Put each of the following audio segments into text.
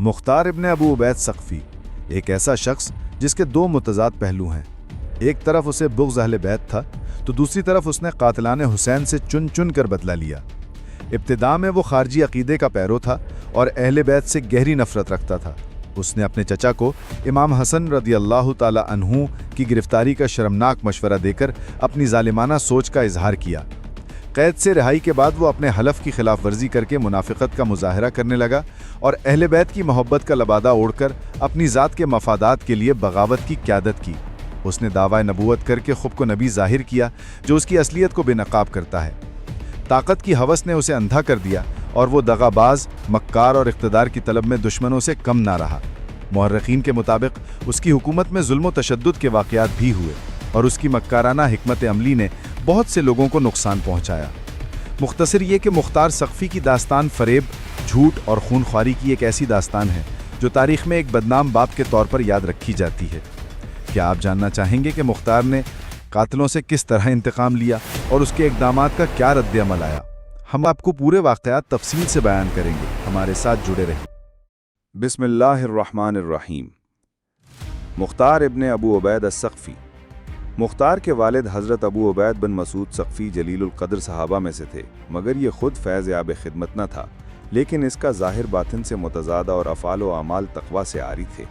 مختار ابن ابو عبید ثقفی ایک ایسا شخص جس کے دو متضاد پہلو ہیں۔ ایک طرف اسے بغض اہل بیت تھا تو دوسری طرف اس نے قاتلان حسین سے چن چن کر بدلہ لیا۔ ابتداء میں وہ خارجی عقیدے کا پیرو تھا اور اہل بیت سے گہری نفرت رکھتا تھا۔ اس نے اپنے چچا کو امام حسن رضی اللہ تعالی عنہ کی گرفتاری کا شرمناک مشورہ دے کر اپنی ظالمانہ سوچ کا اظہار کیا۔ قید سے رہائی کے بعد وہ اپنے حلف کی خلاف ورزی کر کے منافقت کا مظاہرہ کرنے لگا اور اہل بیت کی محبت کا لبادہ اوڑھ کر اپنی ذات کے مفادات کے لیے بغاوت کی قیادت کی۔ اس نے دعویٰ نبوت کر کے خود کو نبی ظاہر کیا جو اس کی اصلیت کو بے نقاب کرتا ہے۔ طاقت کی ہوس نے اسے اندھا کر دیا اور وہ دغا باز، مکار اور اقتدار کی طلب میں دشمنوں سے کم نہ رہا۔ مورخین کے مطابق اس کی حکومت میں ظلم و تشدد کے واقعات بھی ہوئے اور اس کی مکارانہ حکمت عملی نے بہت سے لوگوں کو نقصان پہنچایا۔ مختصر یہ کہ مختار ثقفی کی داستان فریب، جھوٹ اور خون خواری کی ایک ایسی داستان ہے جو تاریخ میں ایک بدنام باپ کے طور پر یاد رکھی جاتی ہے۔ کیا آپ جاننا چاہیں گے کہ مختار نے قاتلوں سے کس طرح انتقام لیا اور اس کے اقدامات کا کیا رد عمل آیا؟ ہم آپ کو پورے واقعات تفصیل سے بیان کریں گے، ہمارے ساتھ جڑے رہیں۔ بسم اللہ الرحمن الرحیم۔ مختار ابن ابو عبید الثقفی۔ مختار کے والد حضرت ابو عبید بن مسعود ثقفی جلیل القدر صحابہ میں سے تھے، مگر یہ خود فیض یاب خدمت نہ تھا، لیکن اس کا ظاہر باطن سے متضادہ اور افعال و اعمال تقویٰ سے عاری تھے۔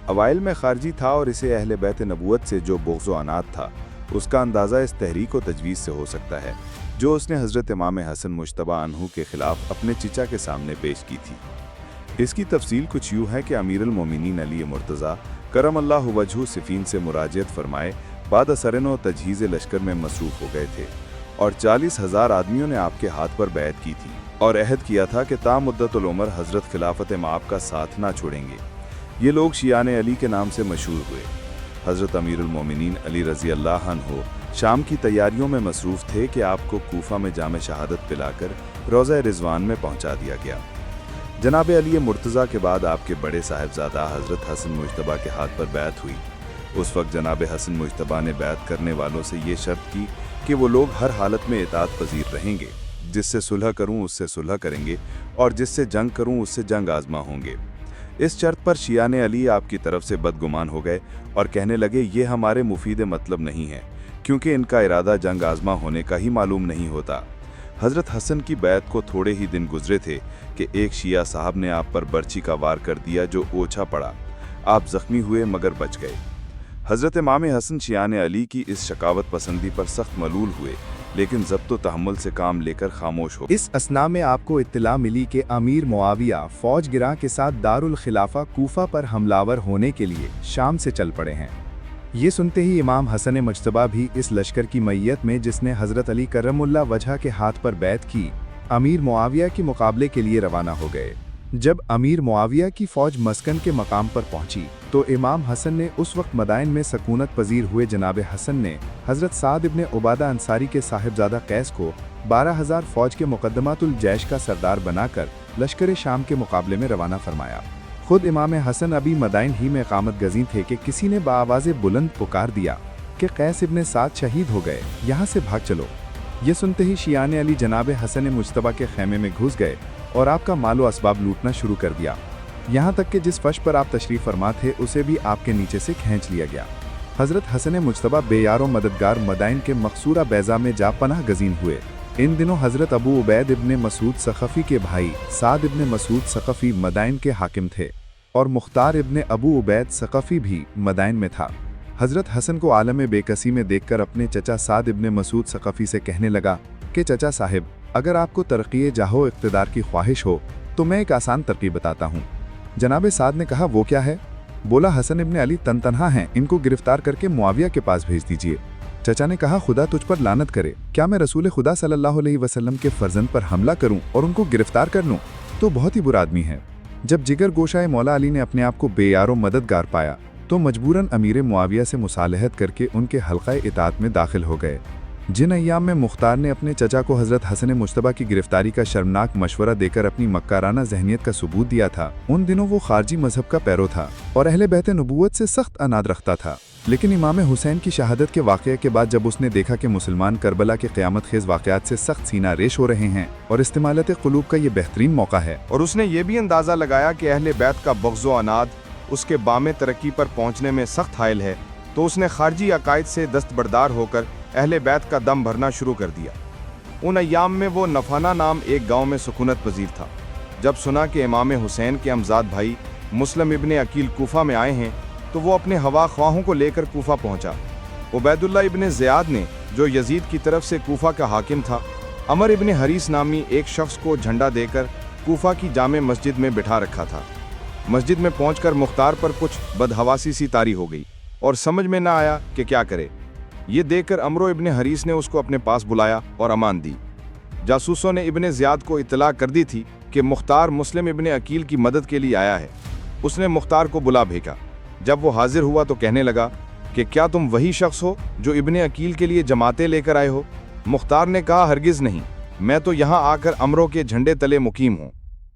اوائل میں خارجی تھا اور اسے اہل بیت نبوت سے جو بغض و عناد تھا، اس کا اندازہ اس تحریک و تجویز سے ہو سکتا ہے جو اس نے حضرت امام حسن مجتبی عنہ کے خلاف اپنے چچا کے سامنے پیش کی تھی۔ اس کی تفصیل کچھ یوں ہے کہ امیر المومنین علی مرتضیٰ کرم اللہ وجہہ صفین سے مراجعت فرمائے بعد سرن و تجہیز لشکر میں مصروف ہو گئے تھے اور 40,000 آدمیوں نے آپ کے ہاتھ پر بیعت کی تھی اور عہد کیا تھا کہ تا مدت العمر حضرت خلافت مآب کا ساتھ نہ چھوڑیں گے۔ یہ لوگ شیعان علی کے نام سے مشہور ہوئے۔ حضرت امیر المومنین علی رضی اللہ عنہ شام کی تیاریوں میں مصروف تھے کہ آپ کو کوفہ میں جام شہادت پلا کر روضہ رضوان میں پہنچا دیا گیا۔ جناب علی مرتضیٰ کے بعد آپ کے بڑے صاحبزادہ حضرت حسن مجتبی کے ہاتھ پر بیعت ہوئی۔ اس وقت جناب حسن مجتبی نے بیعت کرنے والوں سے یہ شرط کی کہ وہ لوگ ہر حالت میں اطاعت پذیر رہیں گے، جس سے صلح کروں اس سے صلح کریں گے اور جس سے جنگ کروں اس سے جنگ آزما ہوں گے۔ اس شرط پر شیعان علی آپ کی طرف سے بدگمان ہو گئے اور کہنے لگے یہ ہمارے مفید مطلب نہیں ہے، کیونکہ ان کا ارادہ جنگ آزما ہونے کا ہی معلوم نہیں ہوتا۔ حضرت حسن کی بیعت کو تھوڑے ہی دن گزرے تھے کہ ایک شیعہ صاحب نے آپ پر برچی کا وار کر دیا جو اوچھا پڑا۔ آپ زخمی ہوئے مگر بچ گئے۔ حضرت امام حسن شیعان علی کی اس شقاوت پسندی پر سخت ملول ہوئے، لیکن ضبط و تحمل سے کام لے کر خاموش ہو۔ اس اثناء میں آپ کو اطلاع ملی کہ امیر معاویہ فوج گراں کے ساتھ دارالخلافہ کوفہ پر حملہ ہونے کے لیے شام سے چل پڑے ہیں۔ یہ سنتے ہی امام حسن مجتبی بھی اس لشکر کی میت میں جس نے حضرت علی کرم اللہ وجہہ کے ہاتھ پر بیعت کی، امیر معاویہ کے مقابلے کے لیے روانہ ہو گئے۔ جب امیر معاویہ کی فوج مسکن کے مقام پر پہنچی تو امام حسن نے اس وقت مدائن میں سکونت پذیر ہوئے جناب حسن نے حضرت سعد ابن عبادہ انصاری کے صاحبزادہ قیس کو 12,000 فوج کے مقدمات الجیش کا سردار بنا کر لشکر شام کے مقابلے میں روانہ فرمایا۔ خود امام حسن ابھی مدائن ہی میں اقامت گزین تھے کہ کسی نے بآواز بلند پکار دیا کہ قیس ابن سعد شہید ہو گئے، یہاں سے بھاگ چلو۔ یہ سنتے ہی شیعان علی جناب حسن مجتبی کے خیمے میں گھس گئے اور آپ کا مال و اسباب لوٹنا شروع کر دیا، یہاں تک کہ جس فرش پر آپ تشریف فرما تھے اسے بھی آپ کے نیچے سے کھینچ لیا گیا۔ حضرت حسن مجتبی بے یار و مددگار مدائن کے مقصورہ بیضہ میں جا پناہ گزین ہوئے۔ ان دنوں حضرت ابو عبید ابن مسعود ثقفی کے بھائی سعد ابن مسعود ثقفی مدائن کے حاکم تھے اور مختار ابن ابو عبید ثقفی بھی مدائن میں تھا۔ حضرت حسن کو عالم بے کسی میں دیکھ کر اپنے چچا سعد ابن مسعود ثقفی سے کہنے لگا کہ چچا صاحب، اگر آپ کو ترقی جاہ و اقتدار کی خواہش ہو تو میں ایک آسان ترقی بتاتا ہوں۔ جناب سعد نے کہا وہ کیا ہے؟ بولا حسن ابن علی تن تنہا ہیں، ان کو گرفتار کر کے معاویہ کے پاس بھیج دیجیے۔ چچا نے کہا خدا تجھ پر لعنت کرے، کیا میں رسول خدا صلی اللہ علیہ وسلم کے فرزند پر حملہ کروں اور ان کو گرفتار کر لوں؟ تو بہت ہی برا آدمی ہے۔ جب جگر گوشہ مولا علی نے اپنے آپ کو بے یار و مددگار پایا تو مجبوراً امیر معاویہ سے مصالحت کر کے ان کے حلقہ اطاعت میں داخل ہو گئے۔ जिन अय्याम में मुख्तार ने अपने चचा को हजरत हसन मुश्तबा की गिरफ्तारी का शर्मनाक मशवरा देकर अपनी मक्काराना जहनियत का सबूत दिया था, उन दिनों वो खारजी मजहब का पैरो था और अहले बैत नबूवत से सख्त अनाद रखता था। लेकिन इमाम हुसैन की शहादत के वाक़ये के बाद जब उसने देखा कि मुसलमान करबला के क़यामत खेज़ वाक़यात से सख्त सीना रेश हो रहे हैं और इस्तेमालत क़ुलूब का ये बेहतरीन मौका है, और उसने ये भी अंदाज़ा लगाया कि अहले बैत का बग़्ज़ो अनाद उसके बामे तरक्की पर पहुँचने में सख्त हायल है, तो उसने खारजी अकायद से दस्तबरदार होकर अहले बैत का दम भरना शुरू कर दिया। उन अय्याम में वो नफाना नाम एक गांव में सुकूनत पजीर था। जब सुना कि इमाम हुसैन के अमजाद भाई मुस्लिम इब्ने अकील कूफा में आए हैं, तो वो अपने हवा ख्वाहों को लेकर कूफा पहुंचा। उबैदुल्लाह इब्ने ज़ियाद ने, जो यजीद की तरफ से कूफा का हाकिम था, अमर इब्ने हरीस नामी एक शख्स को झंडा देकर कूफा की जामे मस्जिद में बिठा रखा था। मस्जिद में पहुंचकर मुख्तार पर कुछ बदहवासी सी तारी हो गई और समझ में ना आया कि क्या करे। ये देखकर अमरो इब्ने हरीस ने उसको अपने पास बुलाया और अमान दी। जासूसों ने इब्ने ज़ियाद को इत्तला कर दी थी कि मुख्तार मुस्लिम इब्ने अकील की मदद के लिए आया है। उसने मुख्तार को बुला भेजा। जब वो हाजिर हुआ तो कहने लगा कि क्या तुम वही शख्स हो जो इब्ने अकील के लिए जमातें लेकर आए हो? मुख्तार ने कहा, हरगिज़ नहीं, मैं तो यहाँ आकर अमरो के झंडे तले मुकीम हूँ।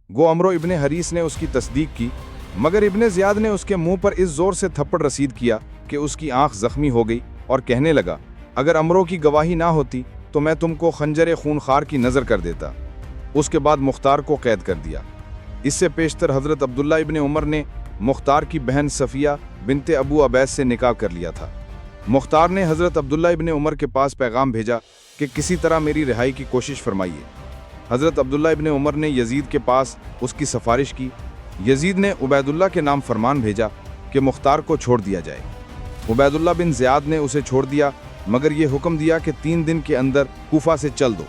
गो अमरो इब्ने हरीस ने उसकी तस्दीक की, मगर इब्ने ज़ियाद ने उसके मुंह पर इस जोर से थप्पड़ रसीद किया कि उसकी आंख जख्मी हो गई और कहने लगा, अगर अमरो की गवाही ना होती तो मैं तुमको खंजर खूनखार की नज़र कर देता। उसके बाद मुख्तार को कैद कर दिया। इससे पेशतर हज़रत अब्दुल्ला इब्ने उमर ने मुख्तार की बहन सफ़िया बिनते अबू अबैस से निकाह कर लिया था। मुख्तार ने हज़रत अब्दुल्ला इब्ने उमर के पास पैगाम भेजा कि किसी तरह मेरी रिहाई की कोशिश फरमाइए। हज़रत अब्दुल्ला इब्ने उमर ने यजीद के पास उसकी सिफारिश की। यजीद ने उबैदुल्ला के नाम फरमान भेजा कि मुख्तार को छोड़ दिया जाए। उबैदुल्ला बिन ज़ियाद ने उसे छोड़ दिया, मगर ये हुक्म दिया कि 3 दिन के अंदर कूफा से चल दो।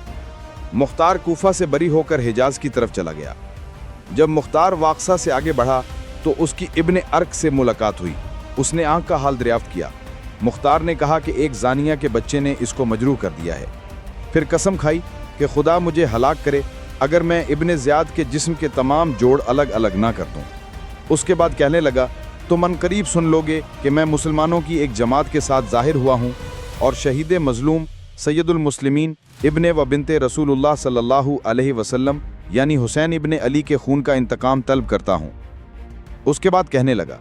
मुख्तार कूफा से बरी होकर हिजाज की तरफ चला गया। जब मुख्तार वाक़सा से आगे बढ़ा तो उसकी इब्ने अर्क से मुलाकात हुई। उसने आंख का हाल दरियाफ्त किया। मुख्तार ने कहा कि एक जानिया के बच्चे ने इसको मजरूह कर दिया है। फिर कसम खाई कि खुदा मुझे हलाक करे अगर मैं इब्ने ज़ियाद के जिस्म के तमाम जोड़ अलग अलग ना कर दूँ। उसके बाद कहने लगा, तुम अनकरीब सुन लोगे कि मैं मुसलमानों की एक जमात के साथ ज़ाहिर हुआ हूँ और शहीद मज़लूम सैयदुल मुस्लिमीन इब्ने व बिनते रसूलुल्लाह सल्लल्लाहु अलैहि वसल्लम यानी हुसैन इब्ने अली के खून का इंतकाम तलब करता हूँ। उसके बाद कहने लगा,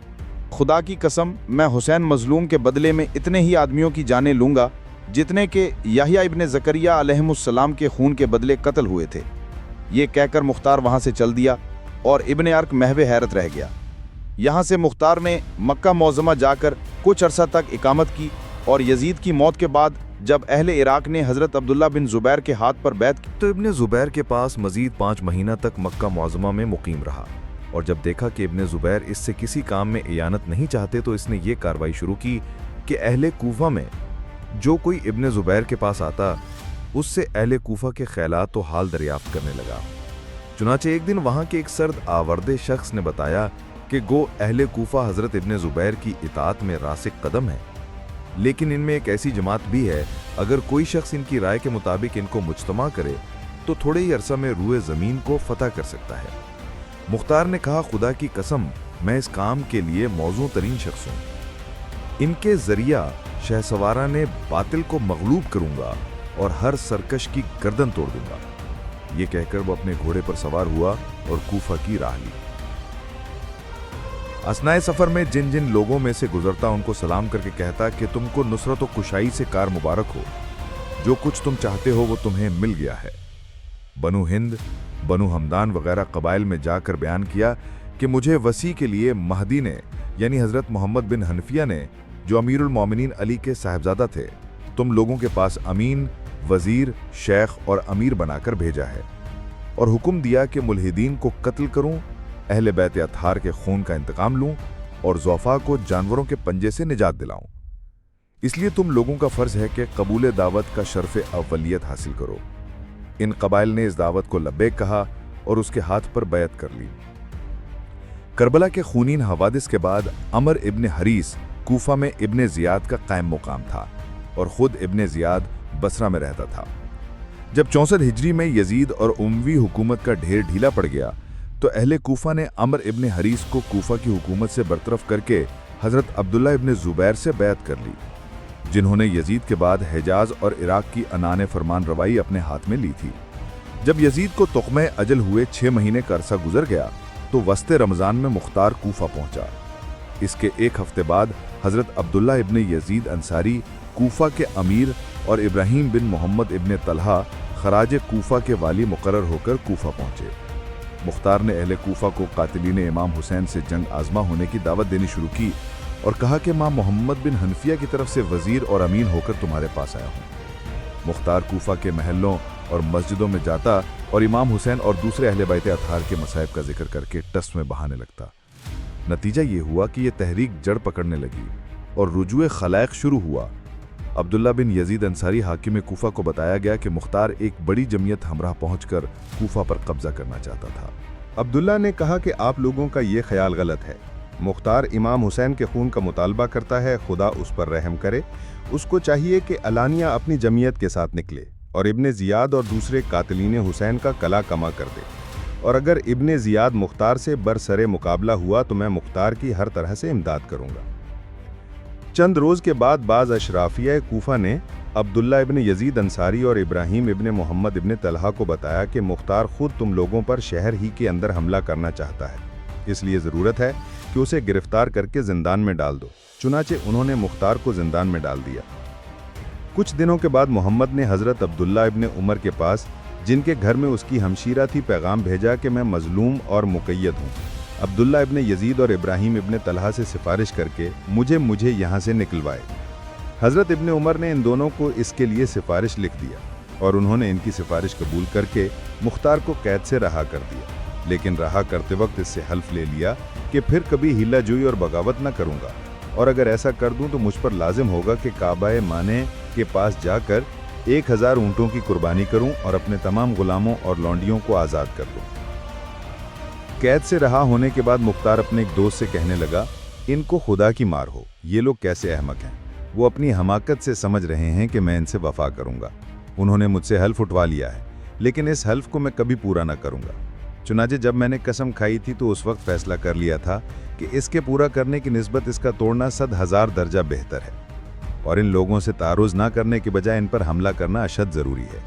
खुदा की कसम, मैं हुसैन मज़लूम के बदले में इतने ही आदमियों की जानें लूँगा जितने के याहिया इब्ने ज़करिया अलैहिस्सलाम के खून के बदले कत्ल हुए थे। ये कहकर मुख्तार वहाँ से चल दिया और इब्ने अर्क महवे हैरत रह गया। यहाँ से मुख्तार ने मक्का मौज़मा जाकर कुछ अरसा तक इकामत की और यजीद की मौत के बाद जब अहले इराक ने हज़रत अब्दुल्ला बिन ज़ुबैर के हाथ पर बैत की तो इब्ने ज़ुबैर के पास मजीद 5 महीना तक मक्का मौज़मा में मुकीम रहा, और जब देखा कि इब्ने ज़ुबैर इससे किसी काम में इयानत नहीं चाहते तो इसने ये कार्रवाई शुरू की कि अहले कूफा में जो कोई इब्ने ज़ुबैर के पास आता उससे अहले कूफा के ख्यालात तो हाल दरियाफ्त करने लगा। चुनाचे एक दिन वहाँ के एक सर्द आवर्दे शख्स ने बताया कि गो अहले कूफा हज़रत इब्ने ज़ुबैर की इताअत में रासिक कदम है, लेकिन इनमें एक ऐसी जमात भी है, अगर कोई शख्स इनकी राय के मुताबिक इनको मुज्तमा करे तो थोड़े ही अरसा में रूए ज़मीन को फतह कर सकता है। मुख्तार ने कहा, खुदा की कसम, मैं इस काम के लिए मौजू तरीन शख्स हूँ। इनके ज़रिया शहसवारा ने बातिल को मगलूब करूँगा और हर सरकश की गर्दन तोड़ दूंगा। ये कहकर वो अपने घोड़े पर सवार हुआ और कूफा की राह ली। असनाए सफ़र में जिन जिन लोगों में से गुजरता उनको सलाम करके कहता कि तुमको नुसरत व कुशाई से कार मुबारक हो, जो कुछ तुम चाहते हो वो तुम्हें मिल गया है। बनु हिंद, बनु हमदान वगैरह कबाइल में जाकर बयान किया कि मुझे वसी के लिए महदी ने यानी हज़रत मोहम्मद बिन हनफिया ने, जो अमीरुल मोमिनीन अली के साहबजादा थे, तुम लोगों के पास अमीन, वजीर, शेख और अमीर बनाकर भेजा है, और हुक्म दिया कि मुल्हिदीन को कत्ल करूं, अहले बैत अतहार के खून का इंतकाम लूं और ज़ौफ़ा को जानवरों के पंजे से निजात दिलाऊं। इसलिए तुम लोगों का फ़र्ज़ है कि कबूल दावत का शर्फ़ अव्वलियत हासिल करो। इन कबाइल ने इस दावत को लब्बैक कहा और उसके हाथ पर बैत कर ली। करबला के खूनीन हवादिस के बाद अमर इब्ने हरीस कूफा में इब्ने ज़ियाद का कायम मुकाम था और ख़ुद इब्ने ज़ियाद बसरा में रहता था। जब 64 हिजरी में यजीद और उमवी हुकूमत का ढेर ढीला पड़ गया तो अहले कूफा ने अमर इब्ने हरीस को कूफा की हुकूमत से बरतरफ करके हज़रत अब्दुल्ला इब्ने ज़ुबैर से बैत कर ली। जिन्होंने यजीद के बाद हिजाज और इराक की अनान फरमान रवाई अपने हाथ में ली थी। जब यजीद को तुख्मे अजल हुए 6 महीने का अरसा गुजर गया तो वस्ते रमज़ान में मुख्तार कूफा पहुंचा। इसके एक हफ्ते बाद हज़रत अब्दुल्ला इब्ने यजीद अंसारी कूफा के अमीर और इब्राहीम बिन मोहम्मद इब्ने तलहा खराज कूफा के वाली मुकर्रर होकर कूफा पहुंचे। मुख्तार ने अहले कूफा को कातिलीन इमाम हुसैन से जंग आजमा होने की दावत देनी शुरू की और कहा कि मां मोहम्मद बिन हनफिया की तरफ से वजीर और अमीन होकर तुम्हारे पास आया हूं। मुख्तार कूफा के महलों और मस्जिदों में जाता और इमाम हुसैन और दूसरे अहले बैत अतहार के मसाइब का जिक्र करके टस में बहाने लगता। नतीजा ये हुआ कि यह तहरीक जड़ पकड़ने लगी और रुजुए खलाइक शुरू हुआ। अब्दुल्ला बिन यजीद अंसारी हाकिम कूफा को बताया गया कि मुख्तार एक बड़ी जमीयत हमराह पहुंचकर कूफा पर कब्जा करना चाहता था। अब्दुल्ला ने कहा कि आप लोगों का ये ख्याल गलत है। मुख्तार इमाम हुसैन के खून का मुतालबा करता है, खुदा उस पर रहम करे। उसको चाहिए कि अलानिया अपनी जमीयत के साथ निकले और इब्ने ज़ियाद और दूसरे कातिलीन हुसैन का कला कमा कर दे। और अगर इब्ने ज़ियाद मुख्तार से बरसरे मुकाबला हुआ तो मैं मुख्तार की हर तरह से इमदाद करूंगा। चंद रोज़ के बाद बाज़ अशराफिया कूफा ने अब्दुल्ला इब्ने यजीद अंसारी और इब्राहीम इब्ने मोहम्मद इब्ने तलहा को बताया कि मुख्तार खुद तुम लोगों पर शहर ही के अंदर हमला करना चाहता है, इसलिए ज़रूरत है कि उसे गिरफ्तार करके जिंदान में डाल दो। चुनाचे उन्होंने मुख्तार को जिंदान में डाल दिया। कुछ दिनों के बाद मोहम्मद ने हज़रत अब्दुल्ला इब्ने उमर के पास, जिनके घर में उसकी हमशीरा थी, पैगाम भेजा कि मैं मजलूम और मुक़य्यद हूँ। अब्दुल्ला इब्ने यजीद और इब्राहीम इब्ने तलहा से सिफारिश करके मुझे यहाँ से निकलवाए। हज़रत इब्ने उमर ने इन दोनों को इसके लिए सिफारिश लिख दिया और उन्होंने इनकी सिफारिश कबूल करके मुख्तार को कैद से रहा कर दिया, लेकिन रहा करते वक्त इससे हल्फ ले लिया कि फिर कभी हिला जुई और बगावत न करूँगा, और अगर ऐसा कर दूँ तो मुझ पर लाजिम होगा कि काबाए माने के पास जाकर 1000 ऊँटों की कुर्बानी करूँ और अपने तमाम गुलामों और लौंडियों को आज़ाद कर दूँ। कैद से रहा होने के बाद मुख्तार अपने एक दोस्त से कहने लगा, इनको खुदा की मार हो, ये लोग कैसे अहमक हैं। वो अपनी हमाकत से समझ रहे हैं कि मैं इनसे वफा करूंगा। उन्होंने मुझसे हल्फ उठवा लिया है, लेकिन इस हल्फ को मैं कभी पूरा न करूंगा। चुनाचे जब मैंने कसम खाई थी तो उस वक्त फैसला कर लिया था कि इसके पूरा करने की निस्बत इसका तोड़ना 100,000 दर्जा बेहतर है, और इन लोगों से तारुज़ ना करने के बजाय इन पर हमला करना अशद ज़रूरी है।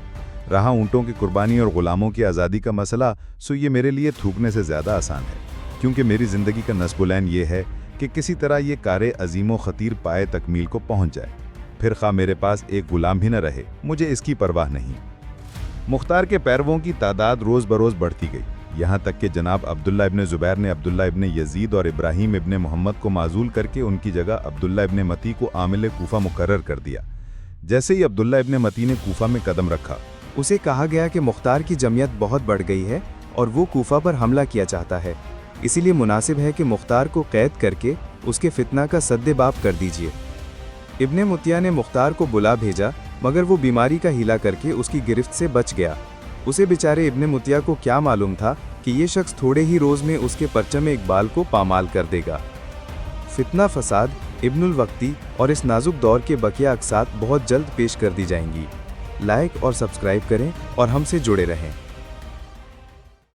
रहा ऊँटों की कुर्बानी और ग़ुलामों की आज़ादी का मसला, सो ये मेरे लिए थूकने से ज़्यादा आसान है, क्योंकि मेरी ज़िंदगी का नस्बुलैन ये है कि किसी तरह ये कारे अजीम व ख़तीर पाए तकमील को पहुँच जाए, फिर खा मेरे पास एक ग़ुलाम भी न रहे, मुझे इसकी परवाह नहीं। मुख्तार के पैरवों की तादाद रोज़ बरोज़ बढ़ती गई, यहाँ तक कि जनाब अब्दुल्ला इब्ने ज़ुबैर ने अब्दुल्ला इब्ने यजीद और इब्राहीम इब्ने मोहम्मद को माज़ूल करके उनकी जगह अब्दुल्ला इब्ने मती को आमिल कूफा मुकर्रर कर दिया। जैसे ही अब्दुल्ला इब्ने मती ने कूफा में कदम रखा, उसे कहा गया कि मुख्तार की जमीयत बहुत बढ़ गई है और वो कूफा पर हमला किया चाहता है, इसीलिए मुनासिब है कि मुख्तार को कैद करके उसके फितना का सद्देबाब कर दीजिए। इब्ने मुतिया ने मुख्तार को बुला भेजा, मगर वो बीमारी का हीला करके उसकी गिरफ्त से बच गया। उसे बेचारे इब्ने मुतिया को क्या मालूम था कि ये शख्स थोड़े ही रोज़ में उसके परचम इकबाल को पामाल कर देगा। फितना फसाद, इब्नुल वक्ती और इस नाजुक दौर के बकिया अक़सात बहुत जल्द पेश कर दी जाएंगी। लाइक और सब्सक्राइब करें और हमसे जुड़े रहें।